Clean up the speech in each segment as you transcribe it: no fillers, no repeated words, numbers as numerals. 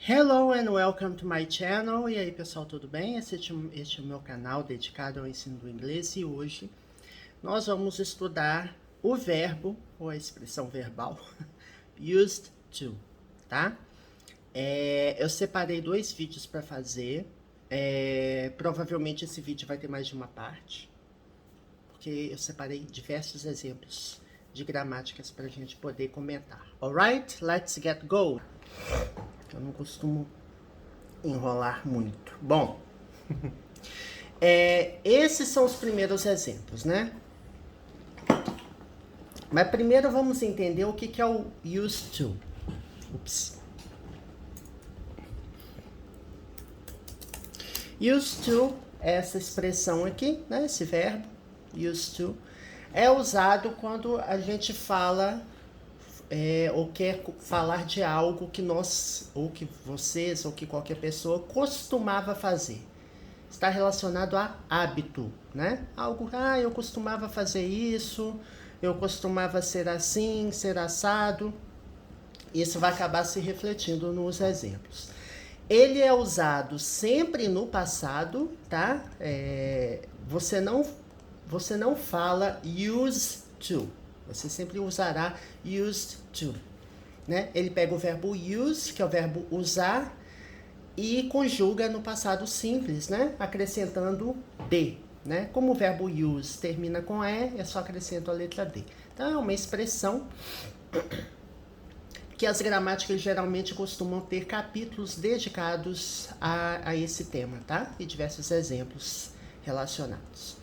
Hello and welcome to my channel. E aí pessoal, tudo bem? Este é o meu canal dedicado ao ensino do inglês e hoje nós vamos estudar o verbo, ou a expressão verbal, used to, tá? Eu separei dois vídeos para fazer, provavelmente esse vídeo vai ter mais de uma parte, porque eu separei diversos exemplos de gramáticas para a gente poder comentar. Alright, let's get going. Eu não costumo enrolar muito. Bom, esses são os primeiros exemplos, né? Mas primeiro vamos entender o que é o used to. Used to, essa expressão aqui, né? Esse verbo, used to, é usado quando a gente fala ou quer falar de algo que nós, ou que vocês, ou que qualquer pessoa costumava fazer. Está relacionado a hábito, né? Algo, eu costumava fazer isso, eu costumava ser assim, ser assado. Isso vai acabar se refletindo nos exemplos. Ele é usado sempre no passado, tá? Você não fala used to. Você sempre usará used to, né? Ele pega o verbo use, que é o verbo usar, e conjuga no passado simples, né? Acrescentando D, né? Como o verbo use termina com E, é só acrescento a letra D. Então, é uma expressão que as gramáticas geralmente costumam ter capítulos dedicados a esse tema, tá? E diversos exemplos relacionados.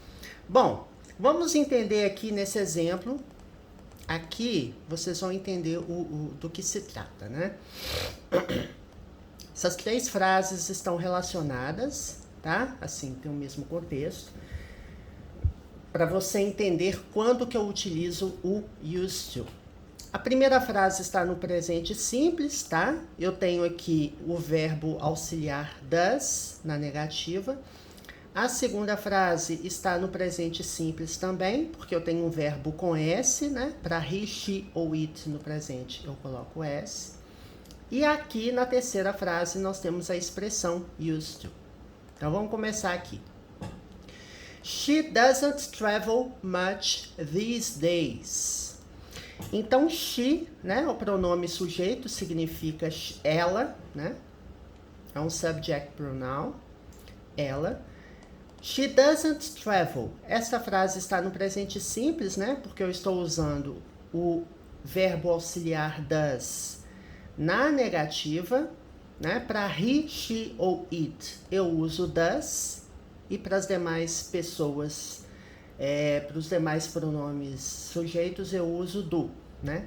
Bom, vamos entender aqui nesse exemplo. Aqui vocês vão entender do que se trata, né? Essas três frases estão relacionadas, tá? Assim, tem o mesmo contexto. Para você entender quando que eu utilizo o used to. A primeira frase está no presente simples, tá? Eu tenho aqui o verbo auxiliar does, na negativa. A segunda frase está no presente simples também, porque eu tenho um verbo com S, né? Para he, she ou it no presente, eu coloco S. E aqui na terceira frase nós temos a expressão used to. Então vamos começar aqui. She doesn't travel much these days. Então she, né? O pronome sujeito significa ela, né? É um subject pronoun, ela. She doesn't travel. Essa frase está no presente simples, né? Porque eu estou usando o verbo auxiliar does na negativa, né? Para he, she ou it, eu uso does. E para as demais pessoas, para os demais pronomes sujeitos, eu uso do, né?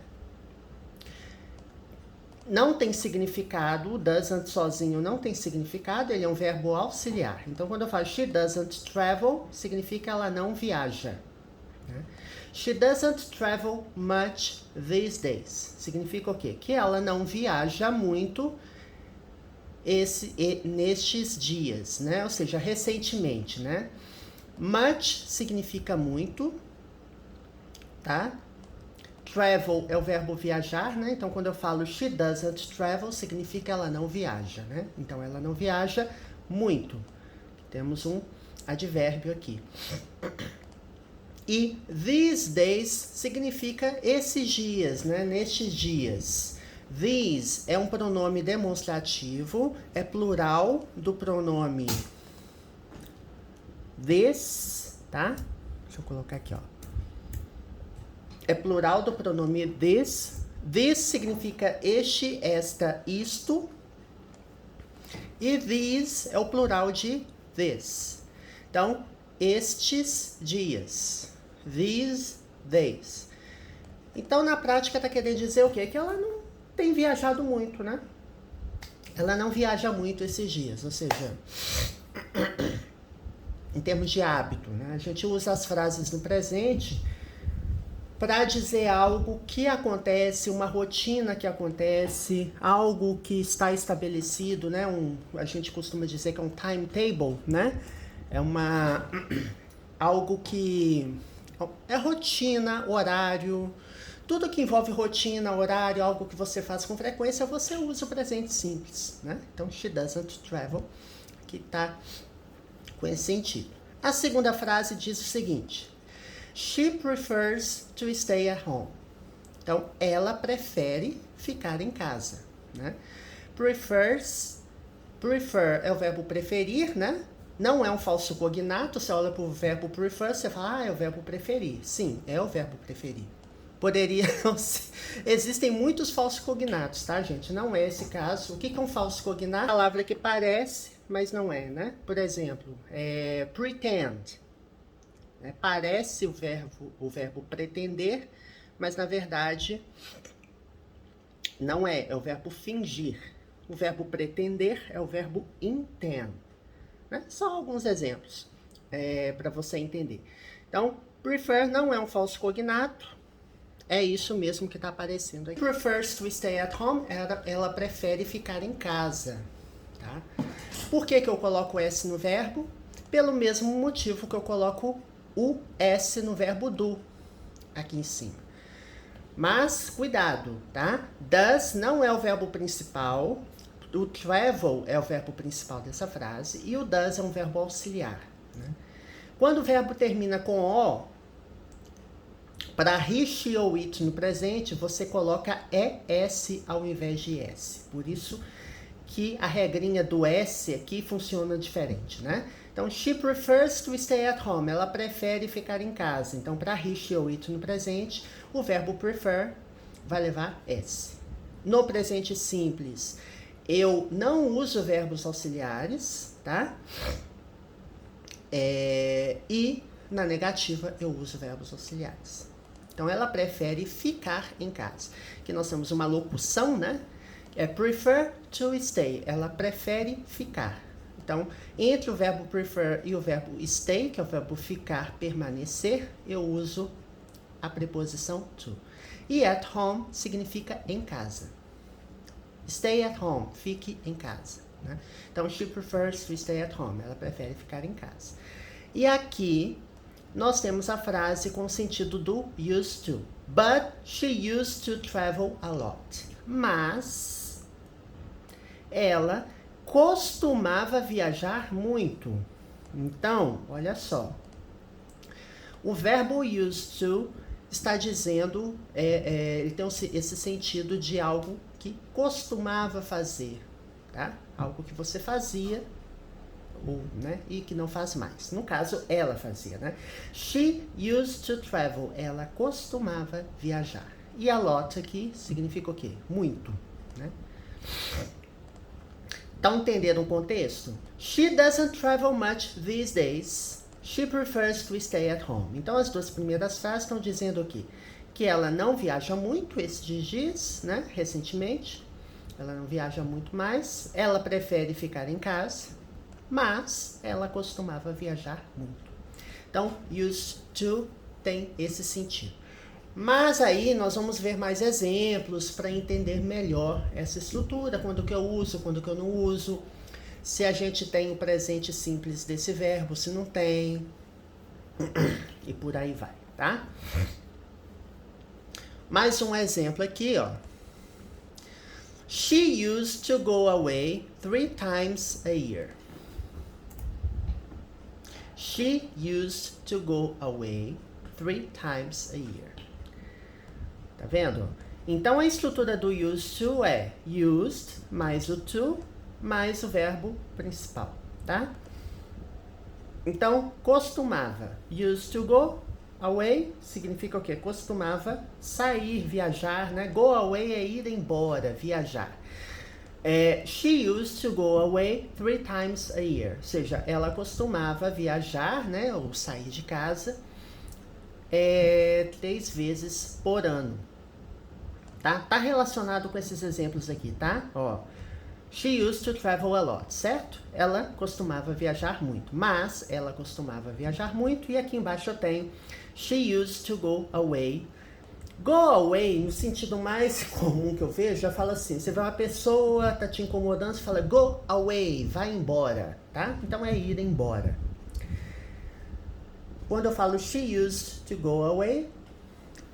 Não tem significado, o doesn't sozinho não tem significado, ele é um verbo auxiliar. Então, quando eu falo she doesn't travel, significa ela não viaja. Né? She doesn't travel much these days. Significa o quê? Que ela não viaja muito nestes dias, né? Ou seja, recentemente, né? Much significa muito, tá? Travel é o verbo viajar, né? Então, quando eu falo she doesn't travel, significa ela não viaja, né? Então, ela não viaja muito. Temos um advérbio aqui. E these days significa esses dias, né? Nestes dias. These é um pronome demonstrativo, é plural do pronome this, tá? Deixa eu colocar aqui, ó. É plural do pronome this. This significa este, esta, isto. E these é o plural de this. Então, estes dias. These days. Então, na prática, está querendo dizer o quê? Que ela não tem viajado muito, né? Ela não viaja muito esses dias. Ou seja, em termos de hábito, né? A gente usa as frases no presente para dizer algo que acontece, uma rotina que acontece, algo que está estabelecido, né? A gente costuma dizer que é um timetable, né? É algo que é rotina, horário, Tudo que envolve rotina, horário, algo que você faz com frequência, você usa o presente simples, né? Então, she doesn't travel, que tá com esse sentido. A segunda frase diz o seguinte: she prefers to stay at home. Então, ela prefere ficar em casa, né? Prefer é o verbo preferir, né? Não é um falso cognato. Você olha para o verbo prefer, você fala, é o verbo preferir. Sim, é o verbo preferir. Poderia... Existem muitos falsos cognatos, tá, gente? Não é esse caso. O que é um falso cognato? A palavra que parece, mas não é, né? Por exemplo, pretend. Parece o verbo pretender, mas na verdade não é. É o verbo fingir. O verbo pretender é o verbo intend. Né? Só alguns exemplos para você entender. Então, prefer não é um falso cognato. É isso mesmo que está aparecendo aqui. Prefers to stay at home. Ela prefere ficar em casa. Tá? Por que eu coloco S no verbo? Pelo mesmo motivo que eu coloco o S no verbo do aqui em cima. Mas, cuidado, tá? Does não é o verbo principal. O travel é o verbo principal dessa frase e o does é um verbo auxiliar. Né? Quando o verbo termina com O, para he, she ou it no presente, você coloca ES ao invés de S. Por isso que a regrinha do S aqui funciona diferente, né? Então, she prefers to stay at home. Ela prefere ficar em casa. Então, para he, she ou it no presente, o verbo prefer vai levar S. No presente simples, eu não uso verbos auxiliares, tá? E na negativa eu uso verbos auxiliares. Então, ela prefere ficar em casa. Aqui nós temos uma locução, né? Prefer to stay. Ela prefere ficar. Então, entre o verbo prefer e o verbo stay, que é o verbo ficar, permanecer, eu uso a preposição to. E at home significa em casa. Stay at home, fique em casa. Né? Então, she prefers to stay at home. Ela prefere ficar em casa. E aqui, nós temos a frase com o sentido do used to. But she used to travel a lot. Mas ela costumava viajar muito. Então, olha só. O verbo used to está dizendo, ele tem esse sentido de algo que costumava fazer, tá? Algo que você fazia, né, e que não faz mais. No caso, ela fazia, né? She used to travel. Ela costumava viajar. E a lot aqui significa o quê? Muito, né? Tá entendendo o contexto? She doesn't travel much these days. She prefers to stay at home. Então, as duas primeiras frases estão dizendo aqui que ela não viaja muito esses dias, né? Recentemente. Ela não viaja muito mais. Ela prefere ficar em casa, mas ela costumava viajar muito. Então, used to tem esse sentido. Mas aí nós vamos ver mais exemplos para entender melhor essa estrutura, quando que eu uso, quando que eu não uso, se a gente tem o presente simples desse verbo, se não tem, e por aí vai, tá? Mais um exemplo aqui, ó. She used to go away 3 times a year. She used to go away 3 times a year. Tá vendo? Então, a estrutura do used to é used mais o to mais o verbo principal, tá? Então, costumava. Used to go away significa o quê? Costumava sair, viajar, né? Go away é ir embora, viajar. She used to go away 3 times a year. Ou seja, ela costumava viajar, né? Ou sair de casa 3 vezes por ano. Tá relacionado com esses exemplos aqui, tá? Ó, she used to travel a lot, certo? Ela costumava viajar muito, mas ela costumava viajar muito. E aqui embaixo eu tenho she used to go away. Go away, no sentido mais comum que eu vejo, já fala assim, você vê uma pessoa, tá te incomodando, você fala go away, vai embora, tá? Então é ir embora. Quando eu falo she used to go away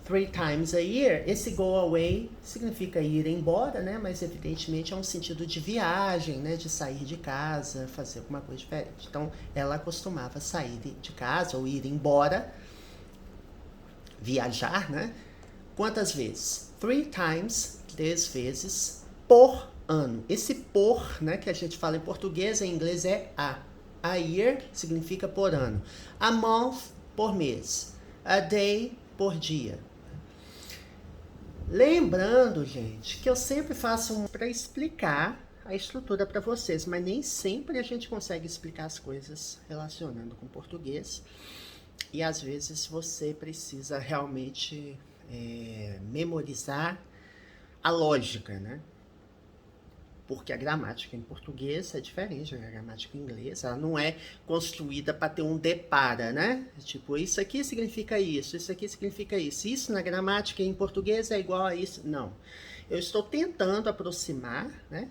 3 times a year, esse go away significa ir embora, né? Mas evidentemente é um sentido de viagem, né? De sair de casa, fazer alguma coisa diferente. Então, ela costumava sair de casa ou ir embora, viajar, né? Quantas vezes? 3 times, 3 vezes por ano. Esse por, né, que a gente fala em português, em inglês é a. A year significa por ano. A month, por mês. A day, por dia. Lembrando, gente, que eu sempre faço para explicar a estrutura para vocês, mas nem sempre a gente consegue explicar as coisas relacionando com português. E às vezes você precisa realmente memorizar a lógica, né? Porque a gramática em português é diferente da gramática em inglês. Ela não é construída para ter um depara, né? Tipo, isso aqui significa isso aqui significa isso. Isso na gramática em português é igual a isso. Não. Eu estou tentando aproximar, né,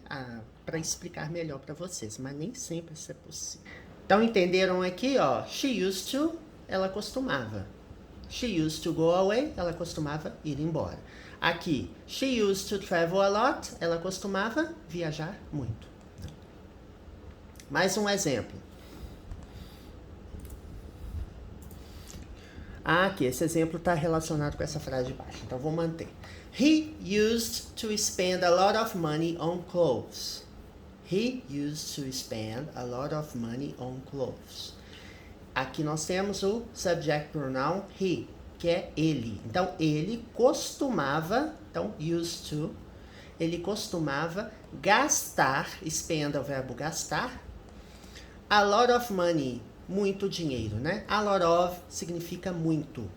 para explicar melhor para vocês, mas nem sempre isso é possível. Então, entenderam aqui, ó? She used to, ela costumava. She used to go away, ela costumava ir embora. Aqui, she used to travel a lot, ela costumava viajar muito. Mais um exemplo. Aqui, esse exemplo está relacionado com essa frase de baixo, então vou manter. He used to spend a lot of money on clothes. He used to spend a lot of money on clothes. Aqui nós temos o subject pronoun he, que é ele. Então, ele costumava, então, used to, ele costumava gastar, spend é o verbo gastar, a lot of money, muito dinheiro, né? A lot of significa muito,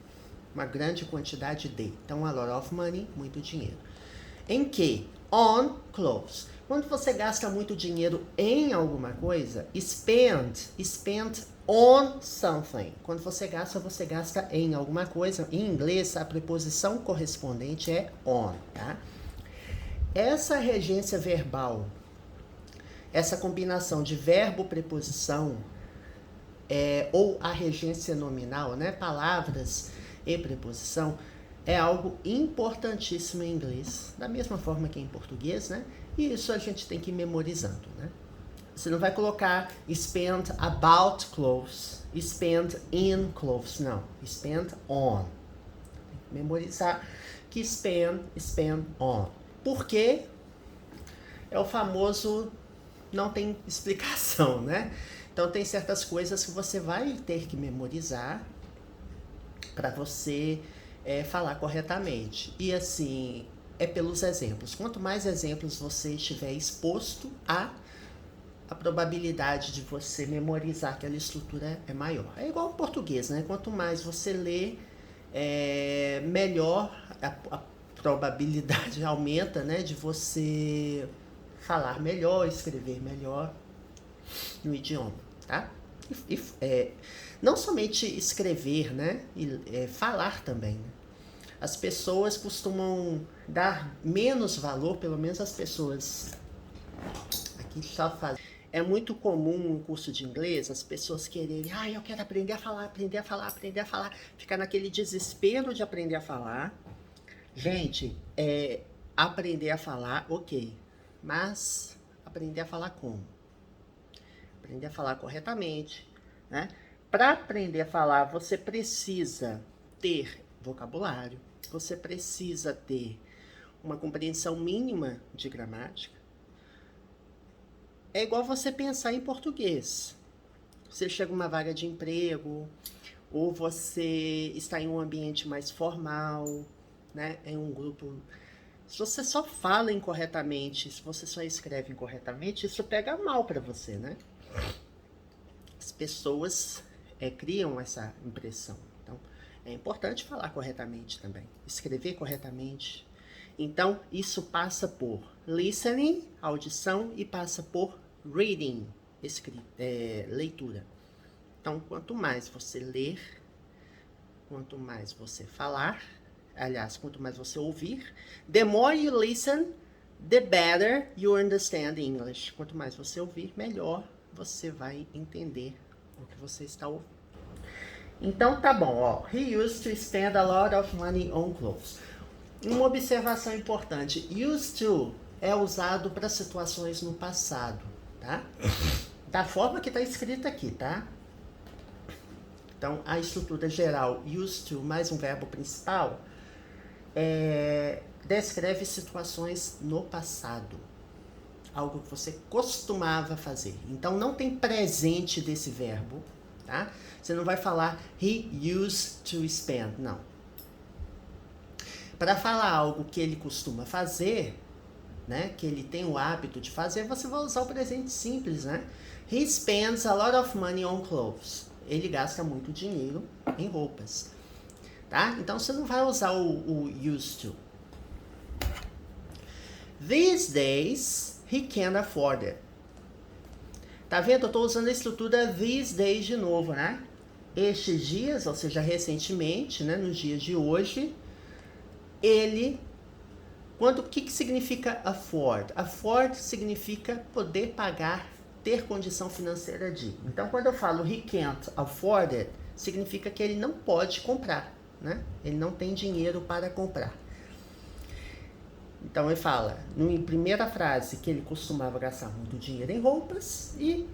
uma grande quantidade de. Então, a lot of money, muito dinheiro. Em que? On clothes. Quando você gasta muito dinheiro em alguma coisa, spend on something. Quando você gasta em alguma coisa. Em inglês, a preposição correspondente é on, tá? Essa regência verbal, essa combinação de verbo, preposição, ou a regência nominal, né? Palavras e preposição, é algo importantíssimo em inglês, da mesma forma que em português, né? E isso a gente tem que ir memorizando, né? Você não vai colocar spend about clothes, spend in clothes, não. Spend on. Memorizar que spend on. Por quê? É o famoso não tem explicação, né? Então tem certas coisas que você vai ter que memorizar para você falar corretamente. E assim, é pelos exemplos. Quanto mais exemplos você estiver exposto a probabilidade de você memorizar aquela estrutura é maior. É igual ao português, né? Quanto mais você lê, melhor a probabilidade aumenta, né? De você falar melhor, escrever melhor no idioma, tá? Não somente escrever, né? E falar também, né? As pessoas costumam dar menos valor, pelo menos as pessoas aqui só fazem. É muito comum no curso de inglês as pessoas quererem, eu quero aprender a falar, ficar naquele desespero de aprender a falar. Gente, aprender a falar, ok, mas aprender a falar como? Aprender a falar corretamente, né? Para aprender a falar, você precisa ter vocabulário, você precisa ter uma compreensão mínima de gramática. É igual você pensar em português. Você chega numa vaga de emprego, ou você está em um ambiente mais formal, né? Em um grupo. Se você só fala incorretamente, se você só escreve incorretamente, isso pega mal para você, né? As pessoas criam essa impressão. Então, é importante falar corretamente também, escrever corretamente. Então, isso passa por listening, audição, e passa por reading, leitura. Então, quanto mais você ler, quanto mais você falar, aliás, quanto mais você ouvir, the more you listen, the better you understand English. Quanto mais você ouvir, melhor você vai entender o que você está ouvindo. Então tá bom, ó. He used to spend a lot of money on clothes. Uma observação importante. Used to é usado para situações no passado, tá? Da forma que está escrito aqui, tá? Então, a estrutura geral used to mais um verbo principal descreve situações no passado. Algo que você costumava fazer. Então, não tem presente desse verbo, tá? Você não vai falar he used to spend, não. Para falar algo que ele costuma fazer, né, que ele tem o hábito de fazer, você vai usar o presente simples, né? He spends a lot of money on clothes. Ele gasta muito dinheiro em roupas, tá? Então, você não vai usar o used to. These days, he can't afford it. Tá vendo? Eu tô usando a estrutura these days de novo, né? Estes dias, ou seja, recentemente, né, nos dias de hoje, ele... O que significa afford? Afford significa poder pagar, ter condição financeira de. Então, quando eu falo he can't afford it, significa que ele não pode comprar, né? Ele não tem dinheiro para comprar. Então, ele fala, na primeira frase, que ele costumava gastar muito dinheiro em roupas e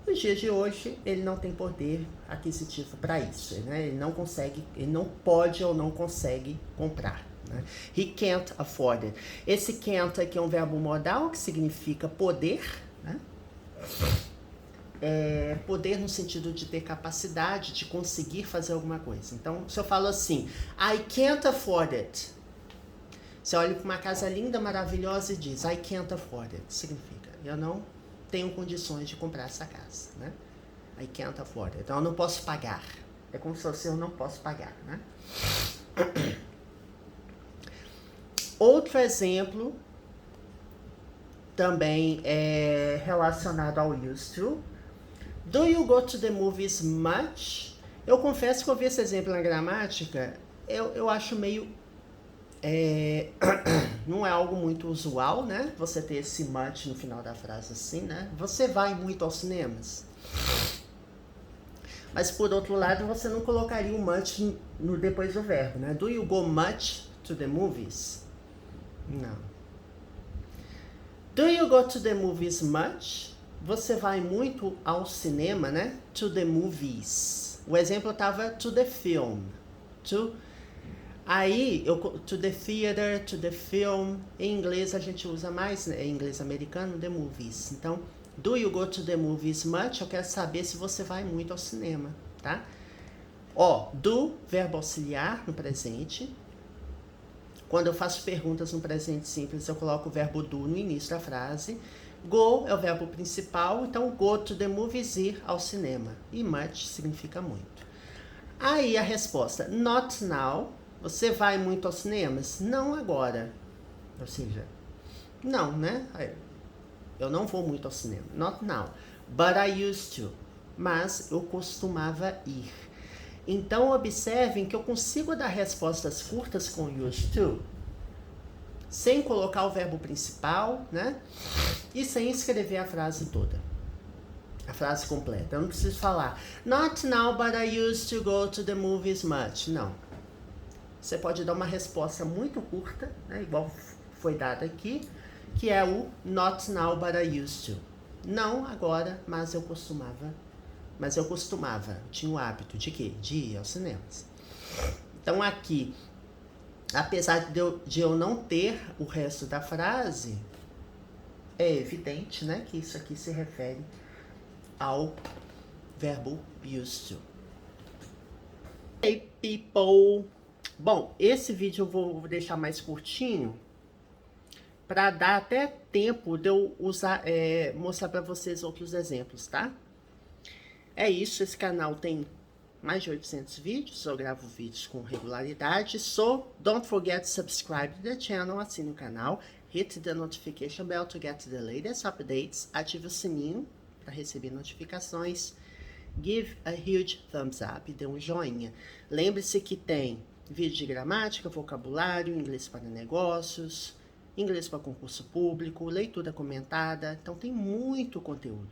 nos dias de hoje ele não tem poder aquisitivo para isso, né? Ele não consegue, ele não pode ou não consegue comprar. Né? He can't afford it. Esse can't aqui é um verbo modal que significa poder, né? Poder no sentido de ter capacidade de conseguir fazer alguma coisa. Então, se eu falo assim, I can't afford it. Você olha para uma casa linda, maravilhosa e diz, I can't afford it. Significa, eu não tenho condições de comprar essa casa, né? I can't afford it. Então, eu não posso pagar. É como se fosse eu não posso pagar, né? Outro exemplo também é relacionado ao used to. Do you go to the movies much? Eu confesso que eu vi esse exemplo na gramática, eu acho meio... não é algo muito usual, né? Você ter esse much no final da frase assim, né? Você vai muito aos cinemas? Mas por outro lado, você não colocaria o much depois do verbo, né? Do you go much to the movies? Não. Do you go to the movies much? Você vai muito ao cinema, né? To the movies. O exemplo estava to the film. Aí, to the theater, to the film. Em inglês a gente usa mais, né? Em inglês americano, the movies. Então, do you go to the movies much? Eu quero saber se você vai muito ao cinema, tá? Ó, do, verbo auxiliar no presente. Quando eu faço perguntas no presente simples, eu coloco o verbo do no início da frase. Go é o verbo principal, então go to the movies, ir ao cinema. E much significa muito. Aí a resposta, not now. Você vai muito aos cinemas? Não agora. Ou seja, não, né? Eu não vou muito ao cinema. Not now. But I used to. Mas eu costumava ir. Então, observem que eu consigo dar respostas curtas com used to, sem colocar o verbo principal, né? E sem escrever a frase toda. A frase completa. Eu não preciso falar, not now, but I used to go to the movies much. Não. Você pode dar uma resposta muito curta, né? Igual foi dada aqui, que é o not now, but I used to. Não agora, mas eu costumava. Tinha o hábito de quê? De ir aos cinemas. Então aqui, apesar de eu não ter o resto da frase, é evidente, né, que isso aqui se refere ao verbo used to. Hey people! Bom, esse vídeo eu vou deixar mais curtinho, para dar até tempo de eu mostrar para vocês outros exemplos, tá? É isso, esse canal tem mais de 800 vídeos, eu gravo vídeos com regularidade, so don't forget to subscribe to the channel, assine o canal, hit the notification bell to get the latest updates, ative o sininho para receber notificações, give a huge thumbs up, dê um joinha. Lembre-se que tem vídeo de gramática, vocabulário, inglês para negócios, inglês para concurso público, leitura comentada, então tem muito conteúdo.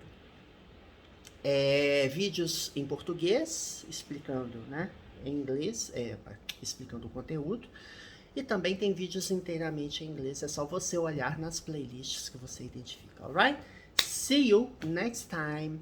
vídeos em português, explicando, né, em inglês, explicando o conteúdo. E também tem vídeos inteiramente em inglês, é só você olhar nas playlists que você identifica, alright? See you next time!